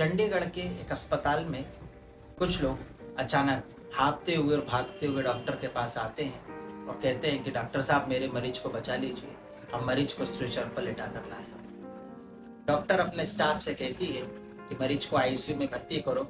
चंडीगढ़ के एक अस्पताल में कुछ लोग अचानक हाँफते हुए और भागते हुए डॉक्टर के पास आते हैं और कहते हैं कि डॉक्टर साहब मेरे मरीज को बचा लीजिए, हम मरीज को स्ट्रेचर पर लेटा कर लाए हैं। डॉक्टर अपने स्टाफ से कहती है कि मरीज को आईसीयू में भर्ती करो,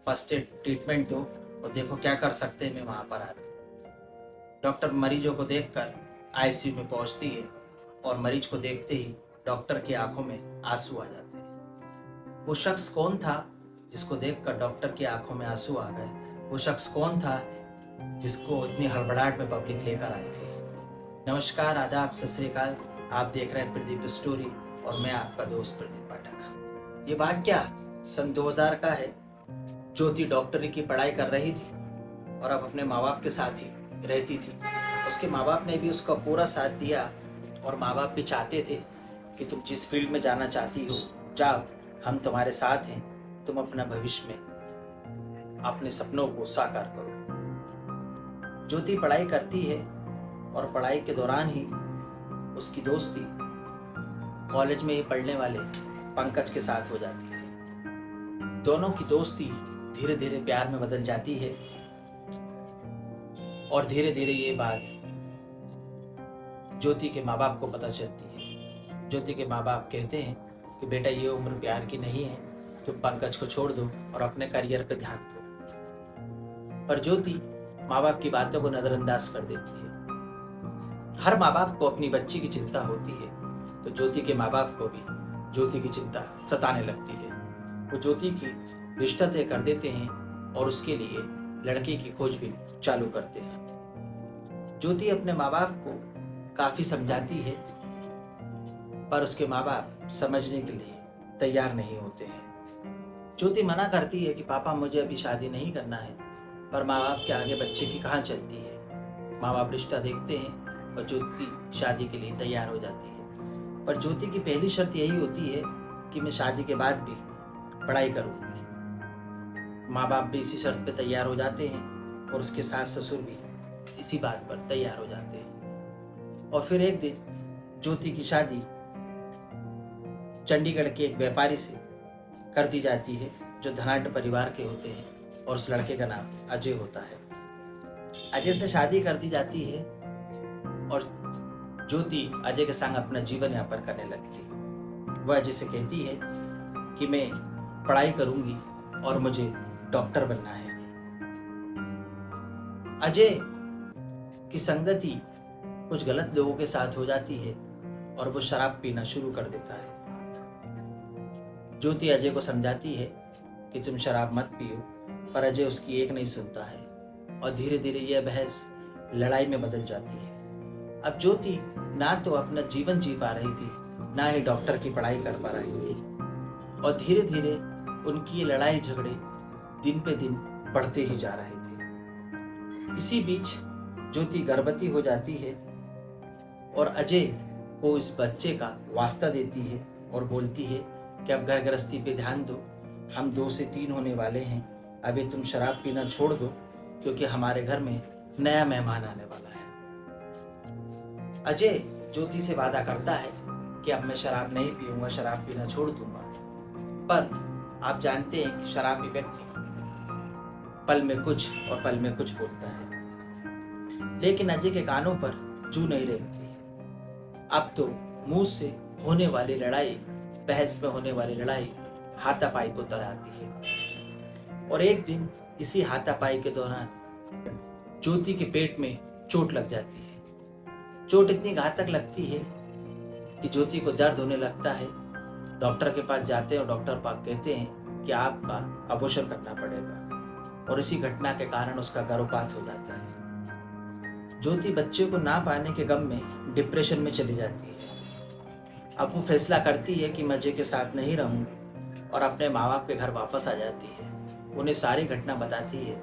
फर्स्ट एड ट्रीटमेंट दो और देखो क्या कर सकते हैं, मैं वहाँ पर आ रही। डॉक्टर मरीजों को देखकर आईसीयू में पहुँचती है और मरीज को देखते ही डॉक्टर की आंखों में आंसू आ जाते हैं। वो शख्स कौन था जिसको देखकर डॉक्टर की आंखों में आंसू आ गए? वो शख्स कौन था जिसको इतनी हड़बड़ाहट में पब्लिक लेकर आए थे? नमस्कार, आदाब, सत श्री अकाल। आप देख रहे हैं प्रदीप स्टोरी और मैं आपका दोस्त प्रदीप पाठक। ये वाकया सन 2000 का है। ज्योति डॉक्टरी की पढ़ाई कर रही थी और अब अपने माँ बाप के साथ ही रहती थी। उसके माँ बाप ने भी उसका पूरा साथ दिया और माँ बाप भी चाहते थे कि तुम जिस फील्ड में जाना चाहती हो जाओ, हम तुम्हारे साथ हैं, तुम अपना भविष्य में अपने सपनों को साकार करो। ज्योति पढ़ाई करती है और पढ़ाई के दौरान ही उसकी दोस्ती कॉलेज में ही पढ़ने वाले पंकज के साथ हो जाती है। दोनों की दोस्ती धीरे धीरे प्यार में बदल जाती है और धीरे धीरे ये बात ज्योति के माँ बाप को पता चलती है। ज्योति के माँ बाप कहते हैं कि बेटा, ये उम्र प्यार की नहीं है, तुम पंकज को छोड़ दो और अपने करियर पे ध्यान दो। पर ज्योति माँ बाप की बातों को नजरअंदाज कर देती है। हर माँ बाप को अपनी बच्ची की चिंता होती है, तो ज्योति के माँ बाप को भी ज्योति की चिंता सताने लगती है। वो ज्योति की रिश्ता तय कर देते हैं और उसके लिए लड़के की खोजबीन चालू करते हैं। ज्योति अपने माँ बाप को काफी समझाती है, पर उसके माँ बाप समझने के लिए तैयार नहीं होते हैं। ज्योति मना करती है कि पापा, मुझे अभी शादी नहीं करना है, पर माँ बाप के आगे बच्चे की कहाँ चलती है। माँ बाप रिश्ता देखते हैं और ज्योति शादी के लिए तैयार हो जाती है। पर ज्योति की पहली शर्त यही होती है कि मैं शादी के बाद भी पढ़ाई करूँगी। माँ बाप भी इसी शर्त पे तैयार हो जाते हैं और उसके सास ससुर भी इसी बात पर तैयार हो जाते हैं। और फिर एक दिन ज्योति की शादी चंडीगढ़ के एक व्यापारी से कर दी जाती है जो धनाढ्य परिवार के होते हैं और उस लड़के का नाम अजय होता है। अजय से शादी कर दी जाती है और ज्योति अजय के संग अपना जीवन यापन करने लगती है। वह अजय से कहती है कि मैं पढ़ाई करूंगी और मुझे डॉक्टर बनना है। अजय की संगति कुछ गलत लोगों के साथ हो जाती है और वो शराब पीना शुरू कर देता है। ज्योति अजय को समझाती है कि तुम शराब मत पियो, पर अजय उसकी एक नहीं सुनता है और धीरे धीरे यह बहस लड़ाई में बदल जाती है। अब ज्योति ना तो अपना जीवन जी पा रही थी, ना ही डॉक्टर की पढ़ाई कर पा रही थी और धीरे धीरे उनकी लड़ाई झगड़े दिन पे दिन बढ़ते ही जा रहे थे। इसी बीच ज्योति गर्भवती हो जाती है और अजय को इस बच्चे का वास्ता देती है और बोलती है कि अब घर गृहस्थी पे ध्यान दो, हम 2 से 3 होने वाले हैं, अभी तुम शराब पीना छोड़ दो क्योंकि हमारे घर में नया मेहमान आने वाला है। अजय ज्योति से वादा करता है कि अब मैं शराब नहीं पीऊंगा, शराब पीना छोड़ दूंगा। पर आप जानते हैं कि शराबी व्यक्ति पल में कुछ और पल में कुछ बोलता है, लेकिन अजय के कानों पर जू नहीं रेंगती है। अब तो मुंह से होने वाली लड़ाई, बहस में होने वाली लड़ाई हाथापाई को उतर आती है और एक दिन इसी हाथापाई के दौरान ज्योति के पेट में चोट लग जाती है। चोट इतनी घातक लगती है कि ज्योति को दर्द होने लगता है। डॉक्टर के पास जाते हैं और डॉक्टर पाक कहते हैं कि आपका अबॉर्शन करना पड़ेगा और इसी घटना के कारण उसका गर्भपात हो जाता है। ज्योति बच्चे को ना पाने के गम में डिप्रेशन में चली जाती है। अब वो फैसला करती है कि मैं अजय के साथ नहीं रहूंगी और अपने माँ बाप के घर वापस आ जाती है। उन्हें सारी घटना बताती है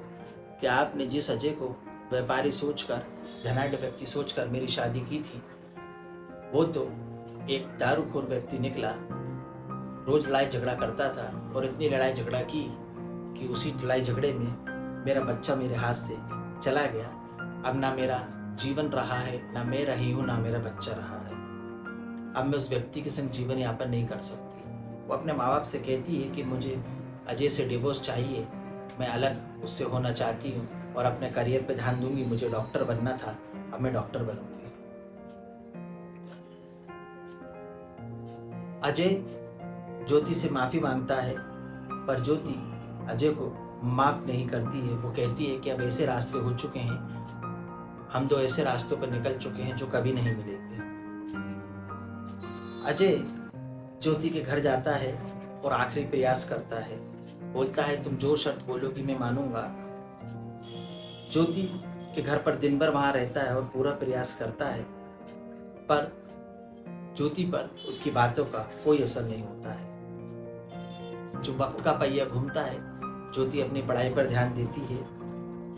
कि आपने जिस अजय को व्यापारी सोचकर, धनाढ्य व्यक्ति सोचकर मेरी शादी की थी, वो तो एक दारूखोर व्यक्ति निकला, रोज लड़ाई झगड़ा करता था और इतनी लड़ाई झगड़ा की कि उसी लड़ाई झगड़े में मेरा बच्चा मेरे हाथ से चला गया। अब ना मेरा जीवन रहा है, ना मैं रही हूँ, ना मेरा बच्चा रहा है। अब मैं उस व्यक्ति के संग जीवन यापन नहीं कर सकती। वो अपने माँ बाप से कहती है कि मुझे अजय से डिवोर्स चाहिए, मैं अलग उससे होना चाहती हूँ और अपने करियर पे ध्यान दूंगी, मुझे डॉक्टर बनना था, अब मैं डॉक्टर बनूंगी। अजय ज्योति से माफ़ी मांगता है, पर ज्योति अजय को माफ़ नहीं करती है। वो कहती है कि अब ऐसे रास्ते हो चुके हैं, हम दो ऐसे रास्तों पर निकल चुके हैं जो कभी नहीं मिलेंगे। अजय ज्योति के घर जाता है और आखिरी प्रयास करता है, बोलता है तुम जो शर्त बोलोगी मैं मानूंगा। ज्योति के घर पर दिन भर वहां रहता है और पूरा प्रयास करता है, पर ज्योति पर उसकी बातों का कोई असर नहीं होता है। जो वक्त का पहिया घूमता है, ज्योति अपनी पढ़ाई पर ध्यान देती है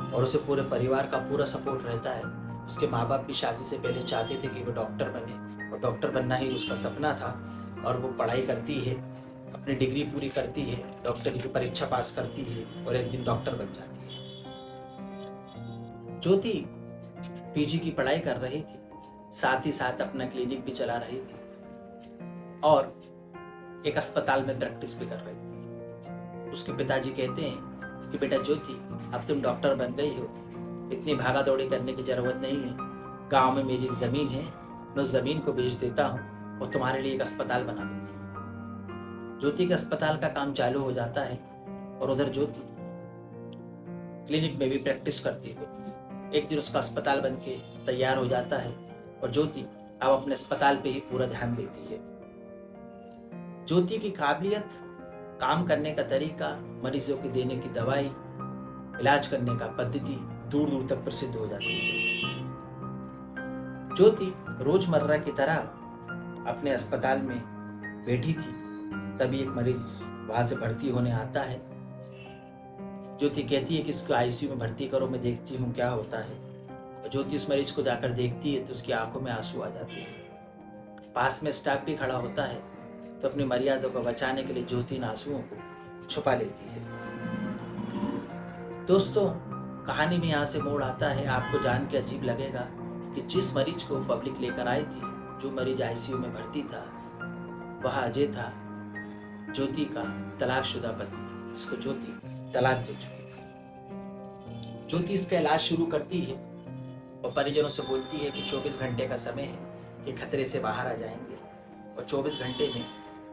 और उसे पूरे परिवार का पूरा सपोर्ट रहता है। उसके माँ बाप भी शादी से पहले चाहते थे कि वो डॉक्टर बने और डॉक्टर बनना ही उसका सपना था, और वो पढ़ाई करती है, अपनी डिग्री पूरी करती है, डॉक्टर की परीक्षा पास करती है और एक दिन डॉक्टर बन जाती है। ज्योति पीजी की पढ़ाई कर रही थी, साथ ही साथ अपना क्लिनिक भी चला रही थी और एक अस्पताल में प्रैक्टिस भी कर रही थी। उसके पिताजी कहते हैं कि बेटा ज्योति, अब तुम डॉक्टर बन गई हो, इतनी भागा दौड़ी करने की जरूरत नहीं है। गांव में मेरी जमीन है, मैं उस जमीन को बेच देता हूँ और तुम्हारे लिए एक अस्पताल बना देती हूँ। ज्योति के अस्पताल का काम चालू हो जाता है और उधर ज्योति क्लिनिक में भी प्रैक्टिस करती होती है। एक दिन उसका अस्पताल बन के तैयार हो जाता है और ज्योति अब अपने अस्पताल पे ही पूरा ध्यान देती है। ज्योति की काबिलियत, काम करने का तरीका, मरीजों की देने की दवाई, इलाज करने का पद्धति दूर दूर तक प्रसिद्ध हो जाती है। ज्योति रोजमर्रा की तरह अपने अस्पताल में बैठी थी, तभी एक मरीज वहां से भर्ती होने आता है। ज्योति कहती है कि इसको आईसीयू में भर्ती करो, मैं देखती हूँ क्या होता है। और ज्योति उस मरीज को जाकर देखती है तो उसकी आंखों में आंसू आ जाते हैं। पास में स्टाफ भी खड़ा होता है, तो अपनी मर्यादा को बचाने के लिए ज्योति इन आंसुओं को छुपा लेती है। दोस्तों, कहानी में यहाँ से मोड़ आता है। आपको जान के अजीब लगेगा कि जिस मरीज को पब्लिक लेकर आई थी, जो मरीज आईसीयू में भर्ती था, वह अजय था, ज्योति का तलाकशुदा पति, जिसको ज्योति तलाक दे चुकी थी। ज्योति इसका इलाज शुरू करती है और परिजनों से बोलती है कि 24 घंटे का समय है, ये खतरे से बाहर आ जाएंगे। और 24 घंटे में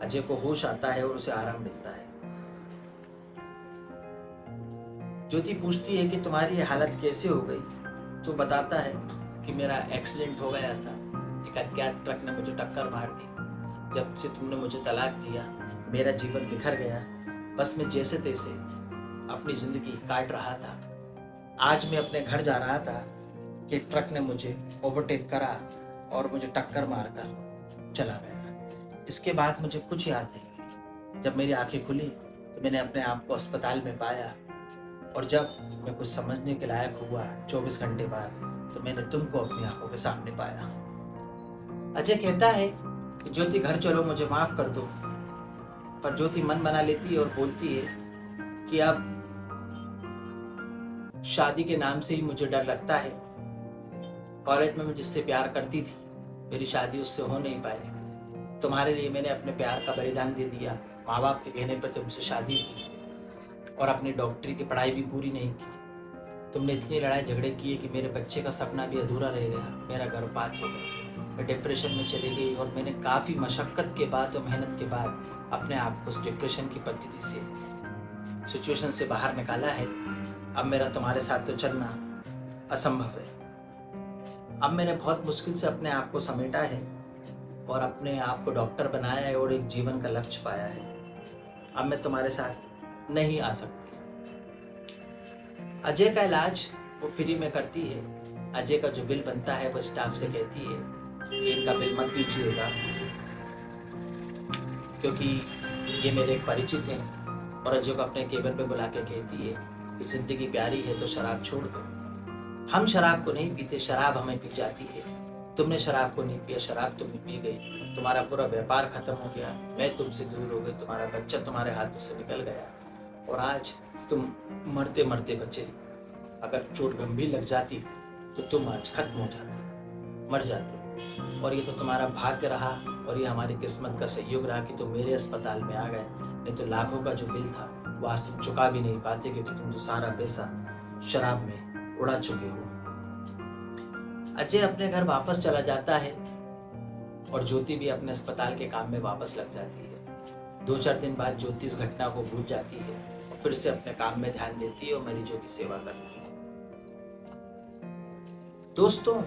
अजय को होश आता है और उसे आराम मिलता है। ज्योति पूछती है कि तुम्हारी ये हालत कैसे हो गई? तो बताता है कि मेरा एक्सीडेंट हो गया था, एक अज्ञात ट्रक ने मुझे टक्कर मार दी। जब से तुमने मुझे तलाक दिया, मेरा जीवन बिखर गया। बस मैं जैसे तैसे अपनी जिंदगी काट रहा था। आज मैं अपने घर जा रहा था कि ट्रक ने मुझे ओवरटेक करा और मुझे टक्कर मारकर चला गया। इसके बाद मुझे कुछ याद नहीं। जब मेरी आंखें खुली तो मैंने अपने आप को अस्पताल में पाया, और जब मैं कुछ समझने के लायक हुआ 24 घंटे बाद, तो मैंने तुमको अपनी आंखों के सामने पाया। अजय कहता है कि ज्योति घर चलो, मुझे माफ कर दो। पर ज्योति मन बना लेती है और बोलती है कि अब शादी के नाम से ही मुझे डर लगता है। कॉलेज में मैं जिससे प्यार करती थी, मेरी शादी उससे हो नहीं पाई। तुम्हारे लिए मैंने अपने प्यार का बलिदान दे दिया। माँ बाप के कहने पर तुमसे शादी की और अपनी डॉक्टरी की पढ़ाई भी पूरी नहीं की। तुमने इतनी लड़ाई झगड़े किए कि मेरे बच्चे का सपना भी अधूरा रह गया। मेरा गर्भपात हो गया, मैं डिप्रेशन में चली गई और मैंने काफ़ी मशक्क़त के बाद और मेहनत के बाद अपने आप को उस डिप्रेशन की पद्धति से, सिचुएशन से बाहर निकाला है। अब मेरा तुम्हारे साथ तो चलना असंभव है। अब मैंने बहुत मुश्किल से अपने आप को समेटा है और अपने आप को डॉक्टर बनाया है और एक जीवन का लक्ष्य पाया है। अब मैं तुम्हारे साथ नहीं आ सकती। अजय का इलाज वो फ्री में करती है। अजय का जो बिल बनता है वो स्टाफ से कहती है कि इनका बिल मत लीजिएगा, क्योंकि ये मेरे एक परिचित हैं। और अजय को अपने केबिन पे बुला के कहती है कि जिंदगी प्यारी है तो शराब छोड़ दो। हम शराब को नहीं पीते, शराब हमें पी जाती है। तुमने शराब को नहीं पिया, शराब तुम्हें पी गई। तुम्हारा पूरा व्यापार खत्म हो गया, मैं तुमसे दूर हो गई, तुम्हारा बच्चा तुम्हारे हाथों से निकल गया और आज तुम मरते मरते बचे। अगर चोट गंभीर लग जाती तो तुम आज खत्म हो जाते, मर जाते। और ये तो तुम्हारा भाग्य रहा और ये हमारी किस्मत का सहयोग रहा कि तुम मेरे अस्पताल में आ गए, नहीं तो लाखों का जो बिल था वो आज तुम चुका भी नहीं पाते, क्योंकि तुम तो सारा पैसा शराब में उड़ा चुके हो। अजय अपने घर वापस चला जाता है और ज्योति भी अपने अस्पताल के काम में वापस लग जाती है। 2-4 दिन बाद ज्योति इस घटना को भूल जाती है और फिर से अपने काम में ध्यान देती है और मरीजों की सेवा करती है। दोस्तों,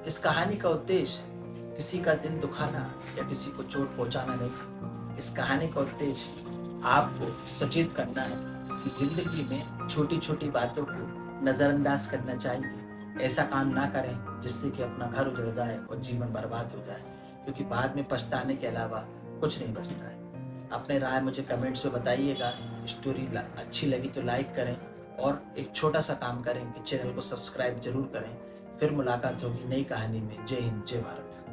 इस कहानी का उद्देश्य किसी का दिल दुखाना या किसी को चोट पहुंचाना नहीं। इस कहानी का उद्देश्य आपको सचेत करना है कि जिंदगी में छोटी छोटी बातों को नजरअंदाज करना चाहिए। ऐसा काम ना करें जिससे कि अपना घर उजड़ जाए और जीवन बर्बाद हो जाए, क्योंकि बाद में पछताने के अलावा कुछ नहीं बचता है। अपने राय मुझे कमेंट्स में बताइएगा। स्टोरी अच्छी लगी तो लाइक करें और एक छोटा सा काम करें कि चैनल को सब्सक्राइब जरूर करें। फिर मुलाकात होगी नई कहानी में। जय हिंद, जय भारत।